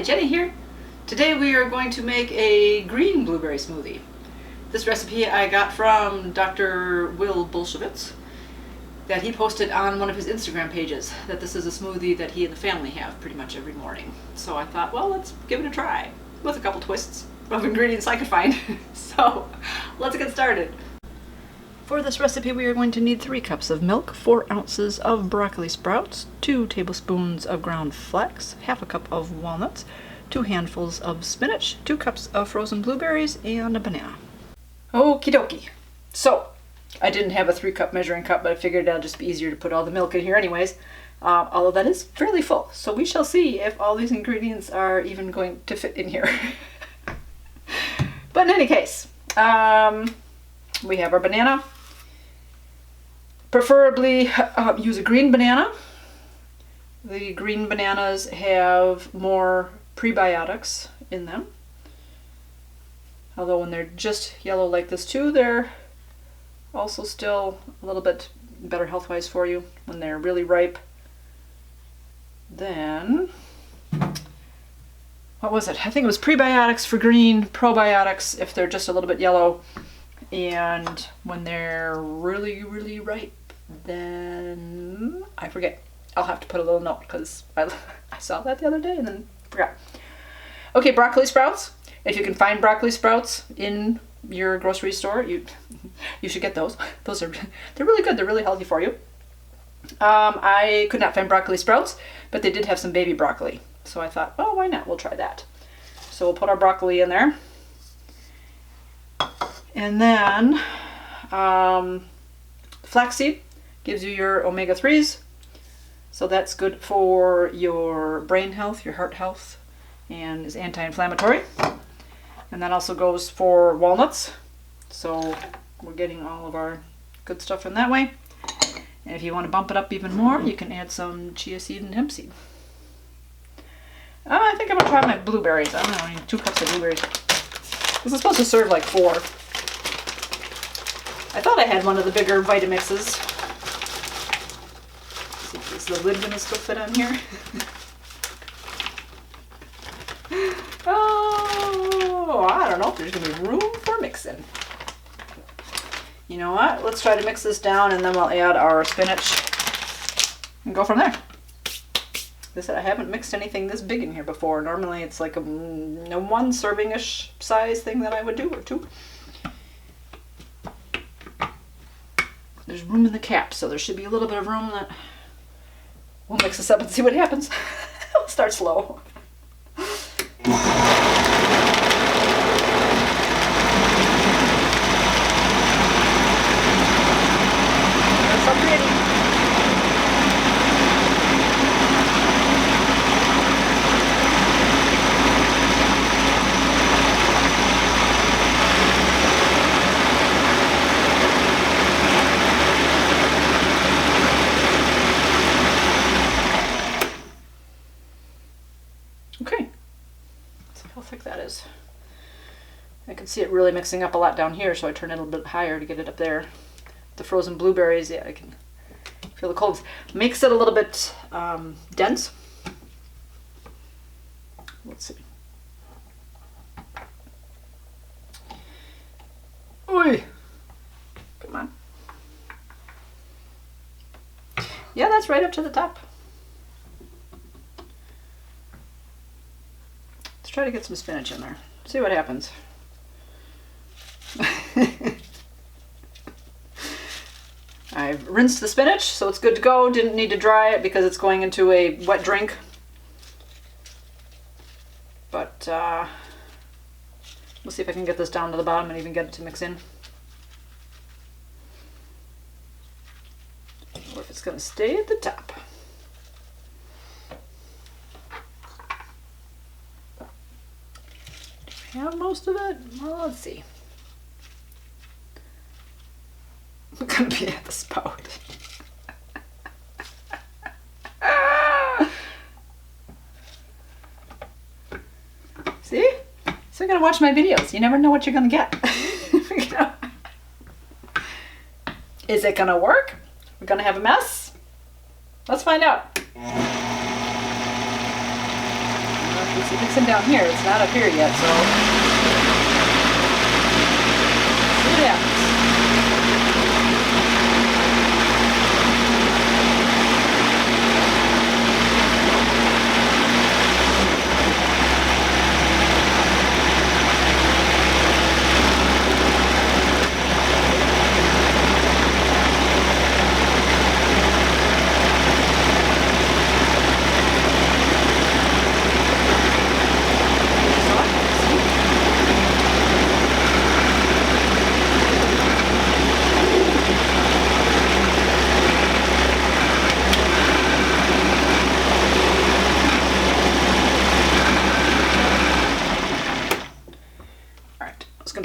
Hi, Jenny here. Today we are going to make a green blueberry smoothie. This recipe I got from Dr. Will Bolshevitz, that he posted on one of his Instagram pages, that this is a smoothie that he and the family have pretty much every morning. So I thought, well, let's give it a try with a couple twists of ingredients I could find. So let's get started. For this recipe we are going to need 3 cups of milk, 4 ounces of broccoli sprouts, 2 tablespoons of ground flax, half a cup of walnuts, 2 handfuls of spinach, 2 cups of frozen blueberries, and a banana. Okie dokie. So, I didn't have a 3-cup measuring cup, but I figured it'll just be easier to put all the milk in here anyways. Although that is fairly full. So we shall see if all these ingredients are even going to fit in here. But in any case, we have our banana. Preferably use a green banana. The green bananas have more prebiotics in them. Although when they're just yellow like this too, they're also still a little bit better health-wise for you. When they're really ripe, then, what was it? I think it was prebiotics for green, probiotics if they're just a little bit yellow. And when they're really, really ripe, then I forget. I'll have to put a little note because I saw that the other day and then forgot. Okay, broccoli sprouts. If you can find broccoli sprouts in your grocery store, you should get those. They're really good. They're really healthy for you. I could not find broccoli sprouts, but they did have some baby broccoli. So I thought, oh, why not? We'll try that. So we'll put our broccoli in there. And then flaxseed gives you your omega-3s. So that's good for your brain health, your heart health, and is anti-inflammatory. And that also goes for walnuts. So we're getting all of our good stuff in that way. And if you want to bump it up even more, you can add some chia seed and hemp seed. I think I'm going to try my blueberries. I don't know, I need 2 cups of blueberries. This is supposed to serve like 4. I thought I had one of the bigger Vitamixes. Is the lid going to still fit on here? Oh, I don't know if there's going to be room for mixing. You know what? Let's try to mix this down and then we'll add our spinach and go from there. They said I haven't mixed anything this big in here before. Normally it's like a 1 serving-ish size thing that I would do, or 2. There's room in the cap, so there should be a little bit of room that we'll mix this up and see what happens. We'll start slow. That's so pretty. Okay, let's see how thick that is. I can see it really mixing up a lot down here, so I turn it a little bit higher to get it up there. The frozen blueberries, yeah, I can feel the cold. Makes it a little bit dense. Let's see. Oi! Come on. Yeah, that's right up to the top. Let's try to get some spinach in there. See what happens. I've rinsed the spinach, so it's good to go. Didn't need to dry it because it's going into a wet drink. But we'll see if I can get this down to the bottom and even get it to mix in. Or if it's going to stay at the top. Have most of it? Well, let's see. I'm gonna be at the spout. See? So you gotta watch my videos. You never know what you're gonna get. Is it gonna work? We're gonna have a mess? Let's find out. It's mixing down here. It's not up here yet, so see what happens.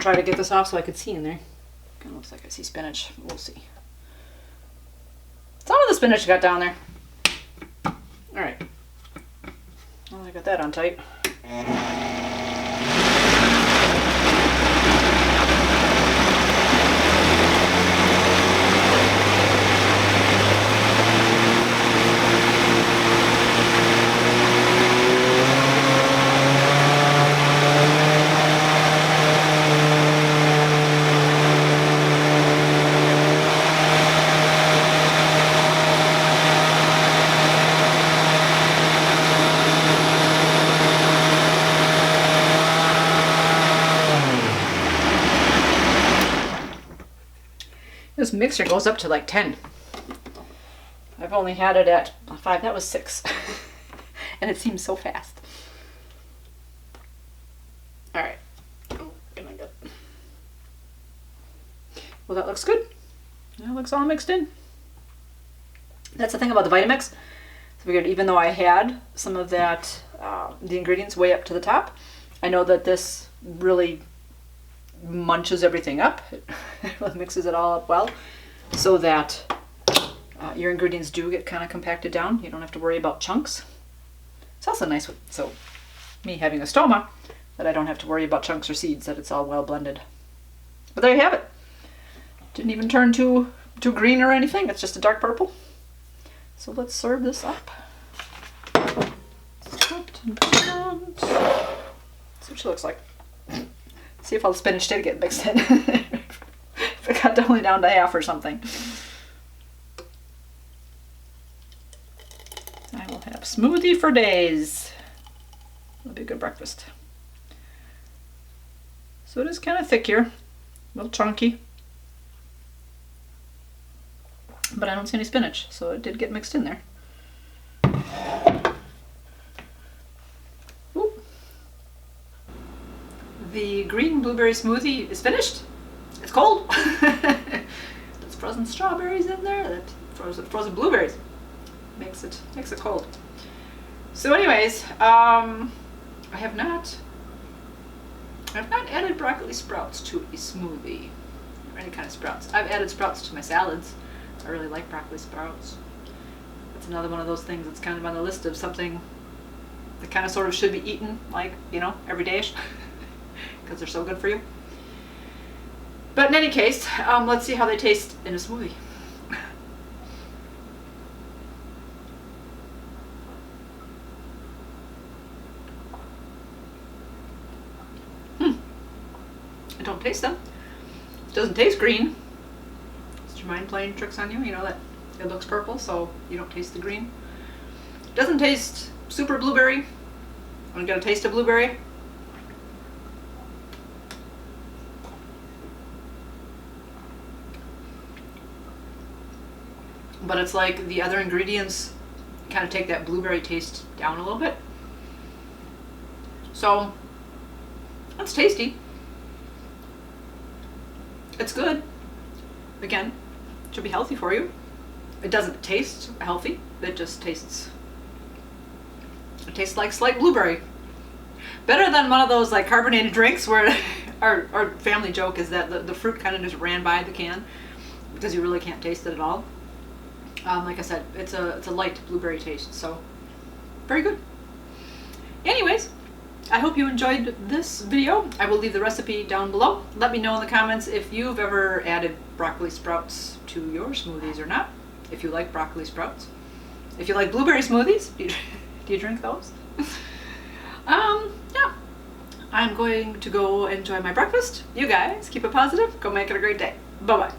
Try to get this off so I could see in there. Kind of looks like I see spinach. We'll see. Some of the spinach got down there. All right. Well, I got that on tight. This mixer goes up to like 10. I've only had it at 5. That was 6. And it seems so fast. All right. Oh, can I get... Well, that looks good. That looks all mixed in. That's the thing about the Vitamix. So I figured even though I had some of that, the ingredients way up to the top, I know that this really munches everything up. It mixes it all up well so that your ingredients do get kind of compacted down. You don't have to worry about chunks. It's also nice with, so me having a stoma, that I don't have to worry about chunks or seeds, that it's all well blended. But there you have it. Didn't even turn too green or anything. It's just a dark purple. So let's serve this up. See what she looks like. See if all the spinach did get mixed in. If it got only down to half or something. I will have smoothie for days. It'll be a good breakfast. So it is kind of thick here, a little chunky. But I don't see any spinach, so it did get mixed in there. Ooh. The green blueberry smoothie is finished. It's cold. There's frozen strawberries in there. That frozen blueberries makes it cold. So, anyways, I have not added broccoli sprouts to a smoothie or any kind of sprouts. I've added sprouts to my salads. I really like broccoli sprouts. That's another one of those things that's kind of on the list of something that kind of sort of should be eaten, like, you know, every day, because they're so good for you. But in any case, let's see how they taste in a smoothie. I don't taste them. It doesn't taste green. Is your mind playing tricks on you? You know that it looks purple, so you don't taste the green. It doesn't taste super blueberry. I'm gonna taste a blueberry. But it's like the other ingredients kind of take that blueberry taste down a little bit. So it's tasty. It's good. Again, it should be healthy for you. It doesn't taste healthy. It just tastes. It tastes like slight blueberry. Better than one of those like carbonated drinks where our family joke is that the fruit kind of just ran by the can because you really can't taste it at all. Like I said, it's a light blueberry taste, so very good. Anyways, I hope you enjoyed this video. I will leave the recipe down below. Let me know in the comments if you've ever added broccoli sprouts to your smoothies or not. If you like broccoli sprouts. If you like blueberry smoothies, do you drink those? I'm going to go enjoy my breakfast. You guys, keep it positive. Go make it a great day. Bye-bye.